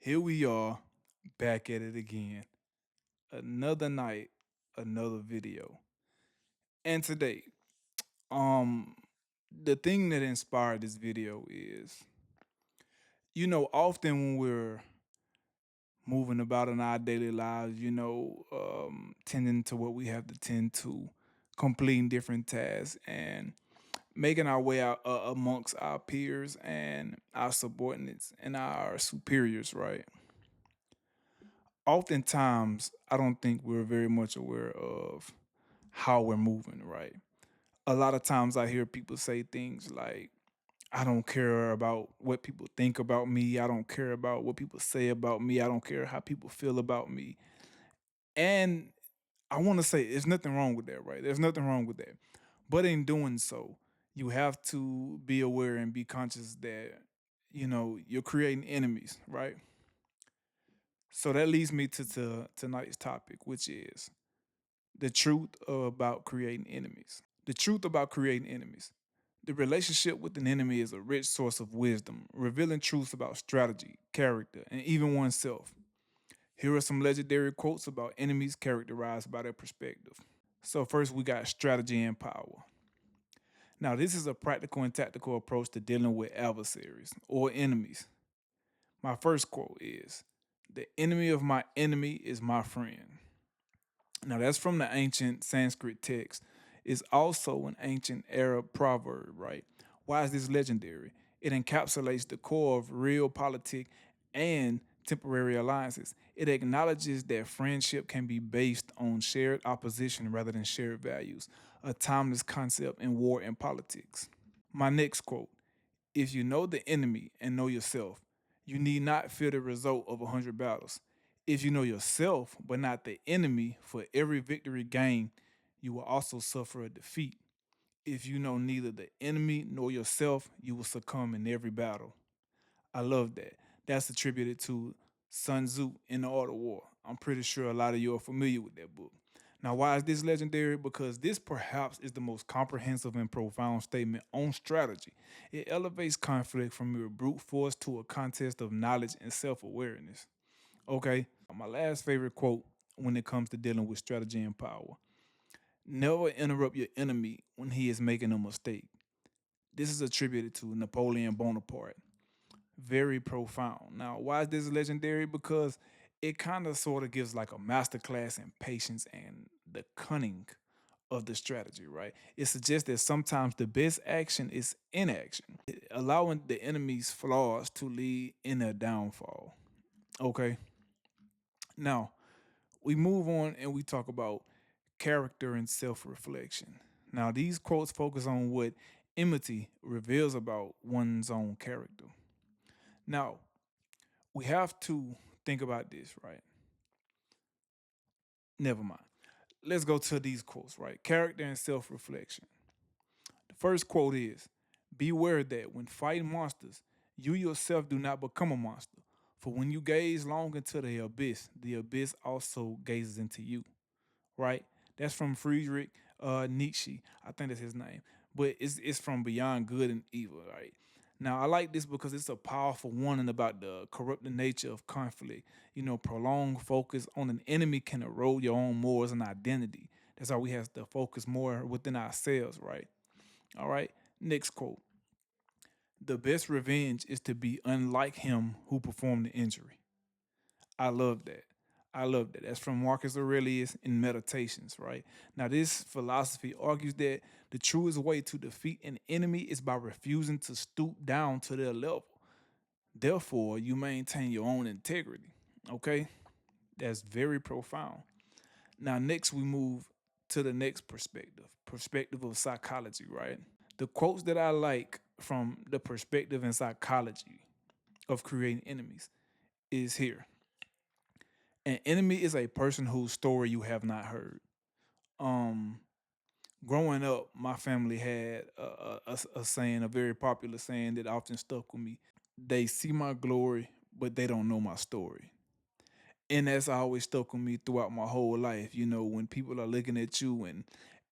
Here we are, back at it again. Another night, another video. And today, um, the thing that inspired this video is, often when we're moving about in our daily lives, tending to what we have to tend to, completing different tasks, and making our way out amongst our peers and our subordinates and our superiors, right? Oftentimes I don't think we're very much aware of how we're moving, right? A lot of times I hear people say things like, I don't care about what people think about me. I don't care about what people say about me. I don't care how people feel about me. And I want to say there's nothing wrong with that, right? There's nothing wrong with that. But in doing so, you have to be aware and be conscious that, you're creating enemies, right? So that leads me to tonight's topic, which is the truth about creating enemies. The truth about creating enemies. The relationship with an enemy is a rich source of wisdom, revealing truths about strategy, character, and even oneself. Here are some legendary quotes about enemies characterized by their perspective. So, first, we got strategy and power. Now, this is a practical and tactical approach to dealing with adversaries or enemies. My first quote is, "The enemy of my enemy is my friend." Now that's from the ancient Sanskrit text. It's also an ancient Arab proverb, right? Why is this legendary? It encapsulates the core of realpolitik and temporary alliances. It acknowledges that friendship can be based on shared opposition rather than shared values, a timeless concept in war and politics. My next quote: if you know the enemy and know yourself, you need not fear the result of 100 battles. If you know yourself, but not the enemy, for every victory gained, you will also suffer a defeat. If you know neither the enemy nor yourself, you will succumb in every battle. I love that. That's attributed to Sun Tzu in the Art of War. I'm pretty sure a lot of you are familiar with that book. Now, why is this legendary? Because this perhaps is the most comprehensive and profound statement on strategy. It elevates conflict from mere brute force to a contest of knowledge and self awareness. Okay, my last favorite quote when it comes to dealing with strategy and power: never interrupt your enemy when he is making a mistake. This is attributed to Napoleon Bonaparte. Very profound. Now, why is this legendary? Because it kind of sort of gives like a masterclass in patience and the cunning of the strategy, right? It suggests that sometimes the best action is inaction, allowing the enemy's flaws to lead in their downfall. Okay. Now, we move on and we talk about character and self reflection. Now, these quotes focus on what enmity reveals about one's own character. Now, we have to think about this, right? Never mind. Let's go to these quotes, right? Character and self reflection. The first quote is, beware that when fighting monsters, you yourself do not become a monster. For when you gaze long into the abyss also gazes into you, right? That's from Friedrich Nietzsche. I think that's his name. But it's from Beyond Good and Evil, right? Now I like this because it's a powerful warning about the corrupting nature of conflict. Prolonged focus on an enemy can erode your own morals and identity. That's why we have to focus more within ourselves, right? All right. Next quote. The best revenge is to be unlike him who performed the injury. I love that. I love that. That's from Marcus Aurelius in Meditations, right? Now, this philosophy argues that the truest way to defeat an enemy is by refusing to stoop down to their level. Therefore, you maintain your own integrity. Okay? That's very profound. Now, next we move to the next perspective of psychology, right? The quotes that I like from the perspective and psychology of creating enemies is here. An enemy is a person whose story you have not heard. Um, Growing up, my family had a saying, a very popular saying that often stuck with me. They see my glory, but they don't know my story. And that's always stuck with me throughout my whole life. When people are looking at you and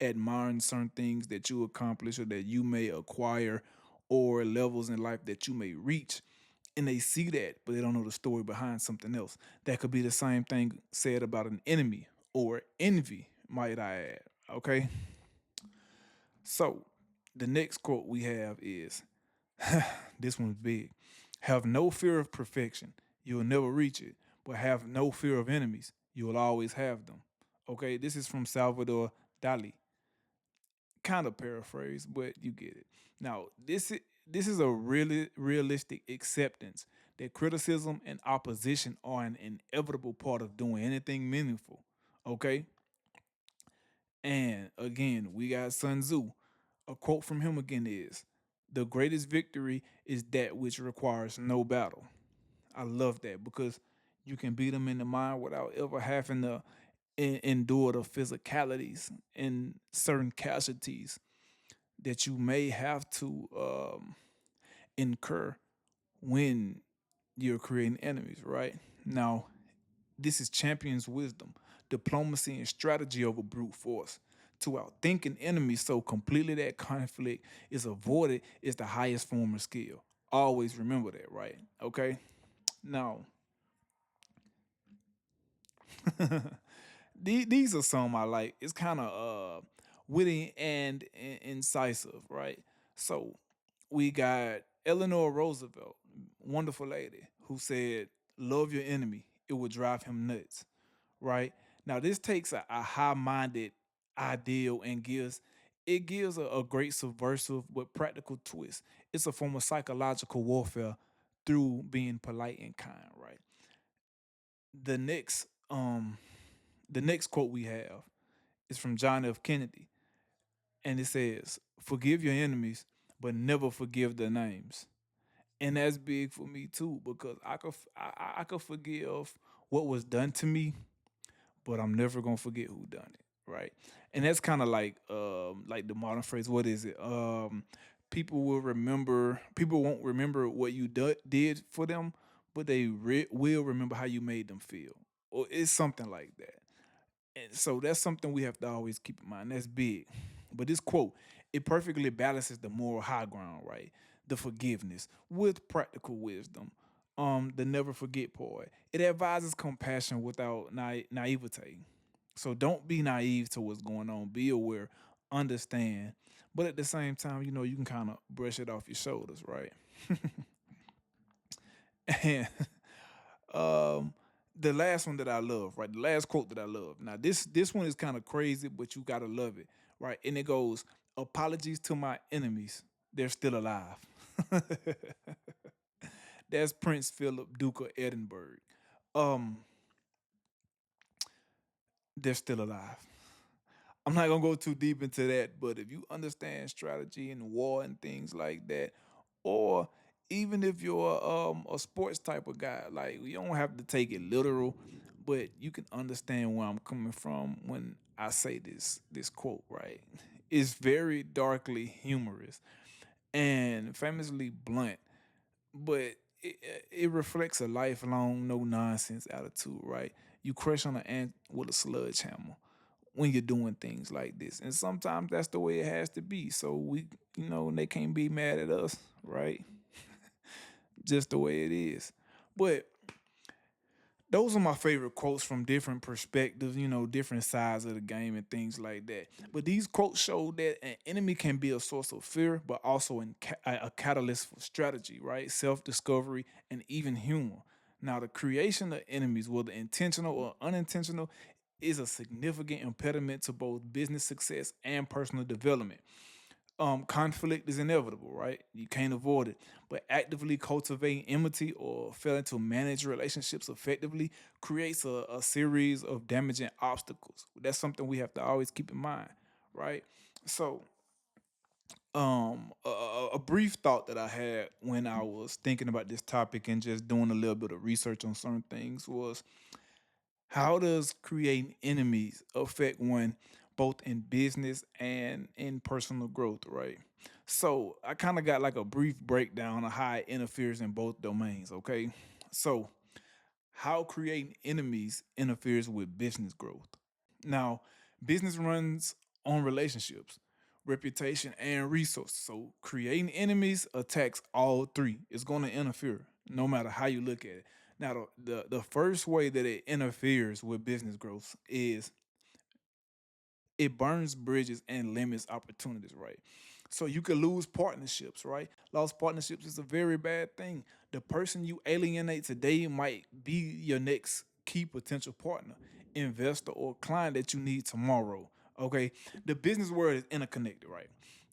admiring certain things that you accomplish or that you may acquire or levels in life that you may reach, And they see that, but they don't know the story behind something else. That could be the same thing said about an enemy or envy, might I add. Okay. So the next quote we have is this one's big. Have no fear of perfection. You'll never reach it. But have no fear of enemies. You will always have them. Okay, this is from Salvador Dali. Kind of paraphrase, but you get it. Now, this is a really realistic acceptance that criticism and opposition are an inevitable part of doing anything meaningful. Okay? And again, we got Sun Tzu. A quote from him again is, "The greatest victory is that which requires no battle." I love that because you can beat them in the mind without ever having to endure the physicalities and certain casualties that you may have to incur when you're creating enemies, right? Now, this is champion's wisdom, diplomacy, and strategy over brute force. To outthink an enemy so completely that conflict is avoided is the highest form of skill. Always remember that, right? Okay. Now, these are some I like. It's kind of witty and incisive, right? So we got Eleanor Roosevelt, wonderful lady, who said, "Love your enemy; it will drive him nuts." Right now, this takes a high-minded ideal and gives a great subversive but practical twist. It's a form of psychological warfare through being polite and kind. Right. The next um the next quote we have is from John F. Kennedy, and it says, "Forgive your enemies, but never forgive their names." And that's big for me too because I could forgive what was done to me, but I'm never gonna forget who done it, right? And that's kind of like the modern phrase. What is it? People won't remember what you did for them, but they will remember how you made them feel, or it's something like that. And so that's something we have to always keep in mind. That's big. But this quote, it perfectly balances the moral high ground, right? The forgiveness with practical wisdom. The never forget part. It advises compassion without naivete. So don't be naive to what's going on. Be aware, understand. But at the same time, you can kind of brush it off your shoulders, right? And um, the last one that I love, right? The last quote that I love. Now this one is kind of crazy, but you gotta love it, right? And it goes, "Apologies to my enemies, they're still alive." That's Prince Philip, Duke of Edinburgh. Um, they're still alive. I'm not gonna go too deep into that, but if you understand strategy and war and things like that, or even if you're a sports type of guy, like you don't have to take it literal, but you can understand where I'm coming from when I say this quote, right? It's very darkly humorous and famously blunt, but it reflects a lifelong no nonsense attitude, right? You crush on an ant with a sledgehammer when you're doing things like this. And sometimes that's the way it has to be. So they can't be mad at us, right? Just the way it is. But those are my favorite quotes from different perspectives, different sides of the game and things like that. But these quotes show that an enemy can be a source of fear, but also a catalyst for strategy, right? Self discovery and even humor. Now, the creation of enemies, whether intentional or unintentional, is a significant impediment to both business success and personal development. Conflict is inevitable, right? You can't avoid it. But actively cultivating enmity or failing to manage relationships effectively creates a series of damaging obstacles. That's something we have to always keep in mind, right? So, a brief thought that I had when I was thinking about this topic and just doing a little bit of research on certain things was, how does creating enemies affect one both in business and in personal growth, right? So I kind of got like a brief breakdown of how it interferes in both domains, okay? So, how creating enemies interferes with business growth. Now, business runs on relationships, reputation, and resources. So creating enemies attacks all three. It's going to interfere. no matter how you look at it. Now, the first way that it interferes with business growth is it burns bridges and limits opportunities, right? So you could lose partnerships, right? Lost partnerships is a very bad thing. The person you alienate today might be your next key potential partner, investor, or client that you need tomorrow. Okay. The business world is interconnected, right?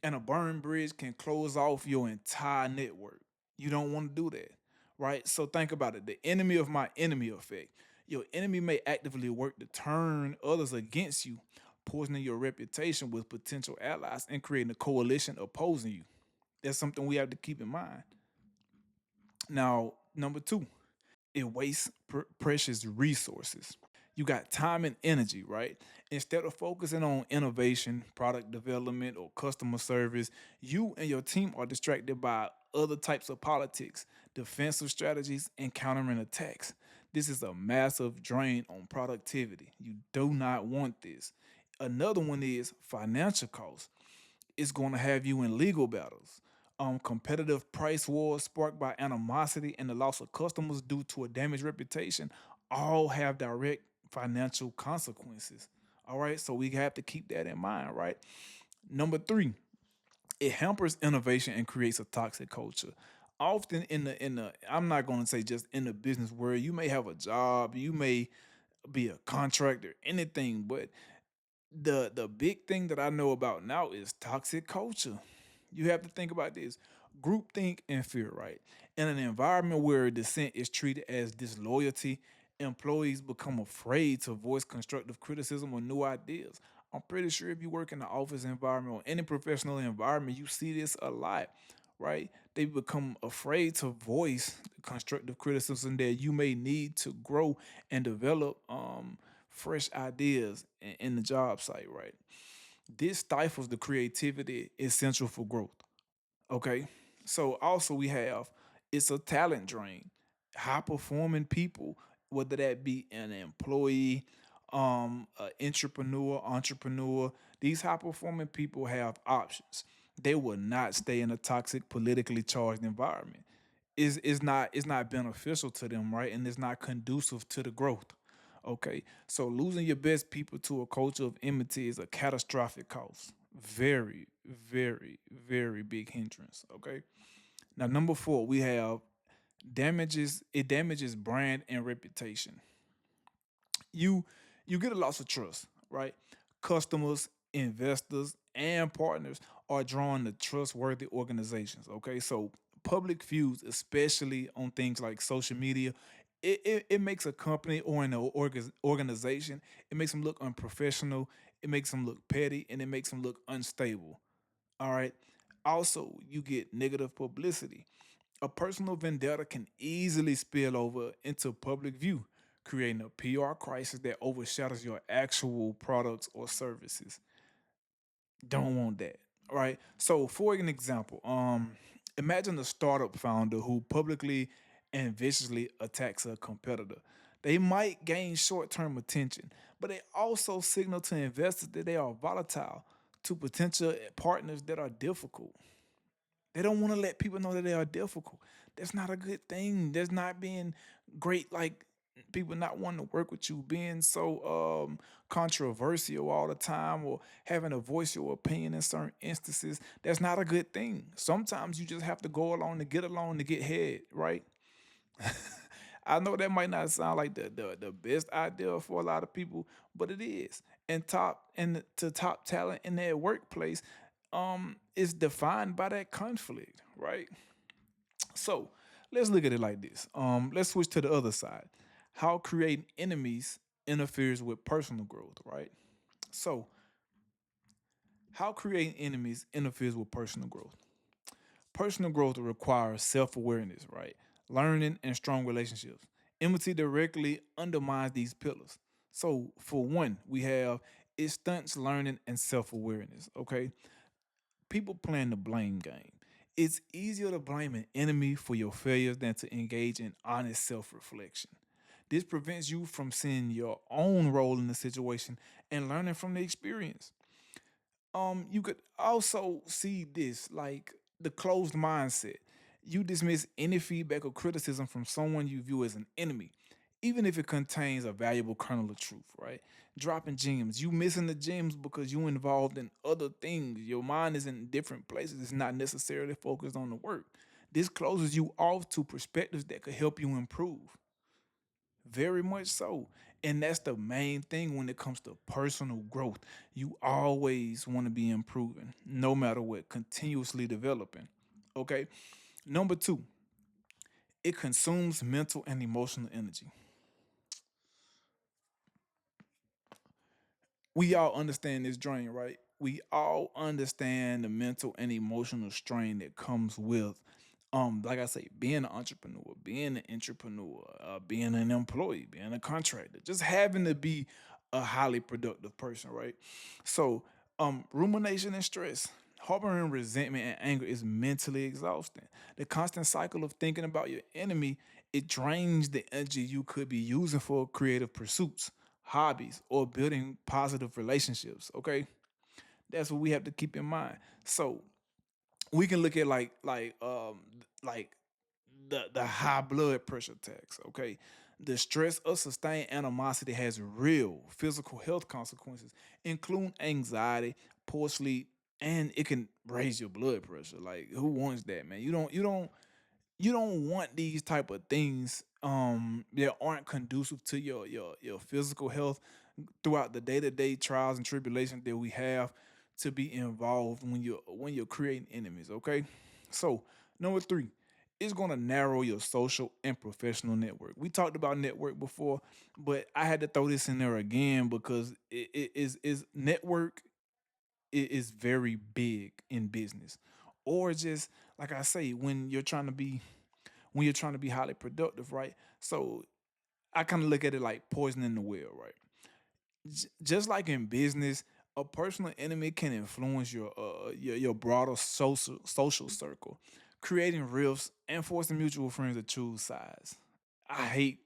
And a burned bridge can close off your entire network. You don't want to do that, right? So think about it, the enemy of my enemy effect. Your enemy may actively work to turn others against you, poisoning your reputation with potential allies and creating a coalition opposing you. That's something we have to keep in mind. Now, number two, it wastes precious resources. You got time and energy, right? Instead of focusing on innovation, product development, or customer service, you and your team are distracted by other types of politics, defensive strategies, and countering attacks. This is a massive drain on productivity. You do not want this. Another one is financial costs. It's going to have you in legal battles. Competitive price wars sparked by animosity and the loss of customers due to a damaged reputation all have direct financial consequences. All right, so we have to keep that in mind, right? Number three, it hampers innovation and creates a toxic culture. Often in the I'm not going to say just in the business world, you may have a job, you may be a contractor, anything, but the big thing that I know about now is toxic culture. You have to think about this. Groupthink and fear, right? In an environment where dissent is treated as disloyalty, employees become afraid to voice constructive criticism or new ideas. I'm pretty sure if you work in the office environment or any professional environment, you see this a lot, right? They become afraid to voice the constructive criticism that you may need to grow and develop fresh ideas in the job site, right? This stifles the creativity essential for growth. Okay. So also we have it's a talent drain. High performing people, whether that be an employee, an entrepreneur, these high performing people have options. They will not stay in a toxic, politically charged environment. Is not beneficial to them, right? And it's not conducive to the growth. Okay. So losing your best people to a culture of enmity is a catastrophic cost. Very, very, very big hindrance. Okay. Now, number four, we have damages brand and reputation. You you get a loss of trust, right? Customers, investors, and partners are drawn to trustworthy organizations. Okay, so public views, especially on things like social media, it makes a company or an organization, it makes them look unprofessional, it makes them look petty, and it makes them look unstable. All right. Also, you get negative publicity. A personal vendetta can easily spill over into public view, creating a PR crisis that overshadows your actual products or services. Don't want that. Right? So for an example, imagine a startup founder who publicly and viciously attacks a competitor. They might gain short-term attention, but they also signal to investors that they are volatile, to potential partners that are difficult. They don't want to let people know that they are difficult. That's not a good thing. That's not being great. Like people not wanting to work with you, being so controversial all the time, or having to voice your opinion in certain instances. That's not a good thing. Sometimes you just have to go along to get head, right? I know that might not sound like the best idea for a lot of people, but it is. And to top talent in their workplace, is defined by that conflict, right? So let's look at it like this. Let's switch to the other side. How creating enemies interferes with personal growth, right? So how creating enemies interferes with personal growth. Personal growth requires self awareness, right? Learning and strong relationships. Empathy directly undermines these pillars. So, for one, we have it stunts learning and self awareness, okay? People playing the blame game. It's easier to blame an enemy for your failures than to engage in honest self reflection. This prevents you from seeing your own role in the situation and learning from the experience. You could also see this like the closed mindset. You dismiss any feedback or criticism from someone you view as an enemy, even if it contains a valuable kernel of truth, right? Dropping gems. You missing the gems because you involved in other things. Your mind is in different places. It's not necessarily focused on the work. This closes you off to perspectives that could help you improve. Very much so. And that's the main thing when it comes to personal growth. You always want to be improving, no matter what, continuously developing. Okay. Number two, it consumes mental and emotional energy. We all understand this drain, right? We all understand the mental and emotional strain that comes with, like I say, being an entrepreneur, being an entrepreneur, being an employee, being a contractor, just having to be a highly productive person, right? So, rumination and stress, harboring resentment and anger is mentally exhausting. The constant cycle of thinking about your enemy, it drains the energy you could be using for creative pursuits, hobbies, or building positive relationships. Okay, that's what we have to keep in mind. So we can look at like the high blood pressure tax. Okay, the stress of sustained animosity has real physical health consequences, including anxiety, poor sleep, and it can raise your blood pressure. Like, who wants that, man? You don't want these type of things that aren't conducive to your physical health throughout the day-to-day trials and tribulations that we have to be involved when you're creating enemies. Okay, so number three, it's going to narrow your social and professional network. We talked about network before, but I had to throw this in there again because it is network is very big in business, or just like I say, when you're trying to be highly productive, right? So I kind of look at it like poisoning the well, right? Just like in business, a personal enemy can influence your broader social circle, creating rifts and forcing mutual friends to choose sides. I hate.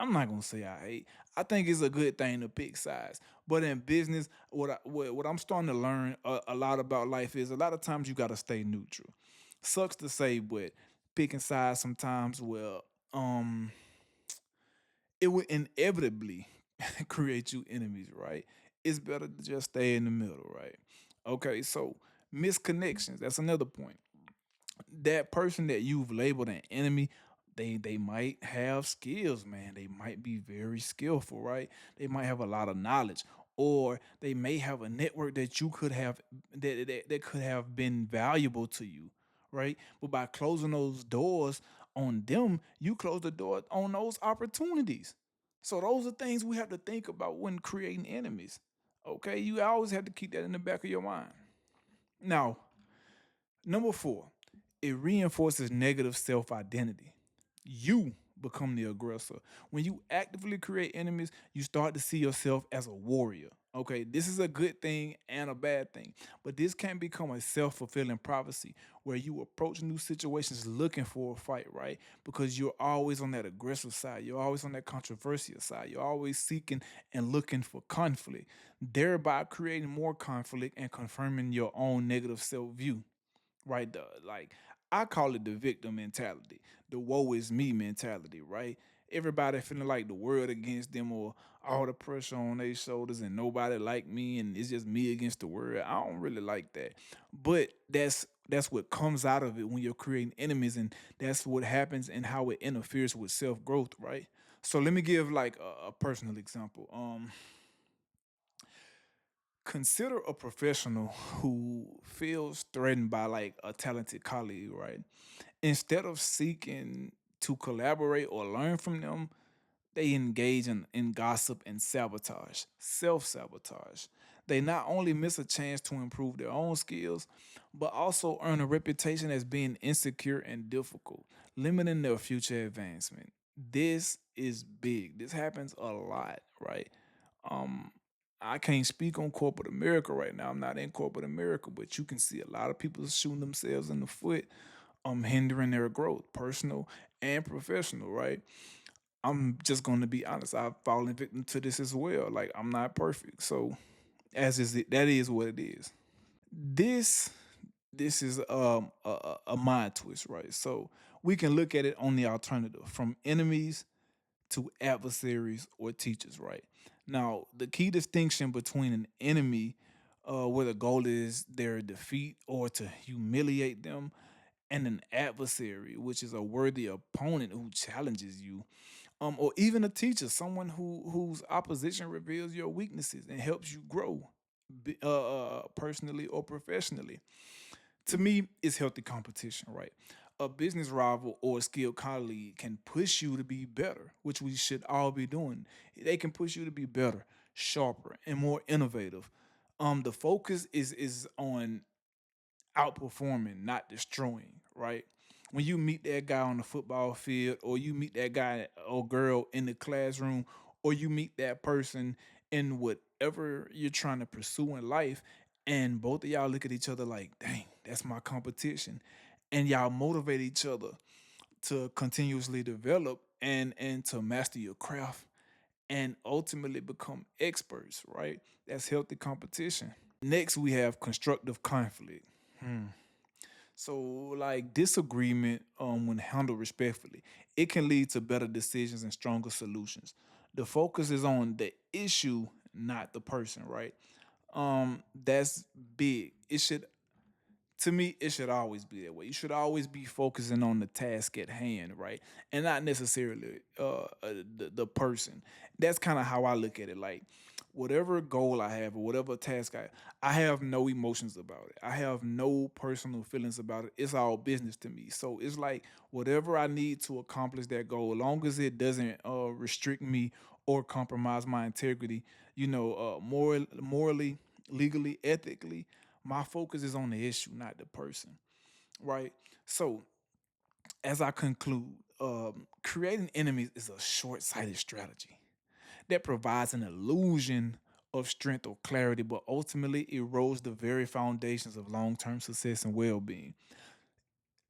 I'm not gonna say I hate. I think it's a good thing to pick sides. But in business, what I'm starting to learn a lot about life is a lot of times you gotta stay neutral. Sucks to say, but picking sides sometimes um it will inevitably create you enemies, right? It's better to just stay in the middle, right? Okay, so misconnections, that's another point. That person that you've labeled an enemy, they might have skills, man. They might be very skillful, right? They might have a lot of knowledge, or they may have a network that you could have that could have been valuable to you, right? But by closing those doors on them, you close the door on those opportunities. So those are things we have to think about when creating enemies. Okay, you always have to keep that in the back of your mind. Now, number four, it reinforces negative self identity. You become the aggressor. When you actively create enemies, you start to see yourself as a warrior. Okay, this is a good thing and a bad thing, but this can become a self fulfilling prophecy where you approach new situations looking for a fight, right? Because you're always on that aggressive side, you're always on that controversial side, you're always seeking and looking for conflict, thereby creating more conflict and confirming your own negative self view, right? Like, I call it the victim mentality, the woe is me mentality, right? Everybody feeling like the world against them, or all the pressure on their shoulders and nobody like me and it's just me against the world. I don't really like that. But that's what comes out of it when you're creating enemies, and that's what happens and how it interferes with self-growth, right? So let me give like a personal example. Consider a professional who feels threatened by like a talented colleague, right? Instead of seeking to collaborate or learn from them, they engage in gossip and sabotage, self sabotage. They not only miss a chance to improve their own skills, but also earn a reputation as being insecure and difficult, limiting their future advancement. This is big. This happens a lot, right? Um, I can't speak on corporate America right now. I'm not in corporate America, but you can see a lot of people shooting themselves in the foot, hindering their growth, personal and professional, right? I'm just gonna be honest. I've fallen victim to this as well. Like, I'm not perfect. So as is it, that is what it is. This this is a mind twist, right? So we can look at it on the alternative from enemies to adversaries or teachers, right? Now, the key distinction between an enemy, where the goal is their defeat or to humiliate them, and an adversary, which is a worthy opponent who challenges you, or even a teacher, someone whose opposition reveals your weaknesses and helps you grow, personally or professionally. To me, it's healthy competition, right? A business rival or a skilled colleague can push you to be better, which we should all be doing. They can push you to be better, sharper, and more innovative. The focus is on outperforming, not destroying, right? When you meet that guy on the football field, or you meet that guy or girl in the classroom, or you meet that person in whatever you're trying to pursue in life, and both of y'all look at each other like, dang, that's my competition. And y'all motivate each other to continuously develop and to master your craft and ultimately become experts, right? That's healthy competition. Next, we have constructive conflict. So, like disagreement, when handled respectfully, it can lead to better decisions and stronger solutions. The focus is on the issue, not the person, right? That's big. It should, to me, it should always be that way. You should always be focusing on the task at hand, right? And not necessarily the person. That's kind of how I look at it. Like, whatever goal I have or whatever task I have no emotions about it. I have no personal feelings about it. It's all business to me. So it's like whatever I need to accomplish that goal, as long as it doesn't restrict me or compromise my integrity, morally, legally, ethically, my focus is on the issue, not the person, right? So as I conclude, creating enemies is a short-sighted strategy that provides an illusion of strength or clarity, but ultimately erodes the very foundations of long-term success and well-being.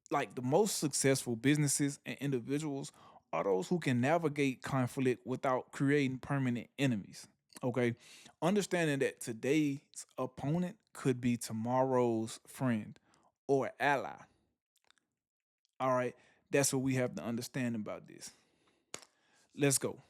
Like the most successful businesses and individuals are those who can navigate conflict without creating permanent enemies. Okay. Understanding that today's opponent could be tomorrow's friend or ally. All right. That's what we have to understand about this. Let's go.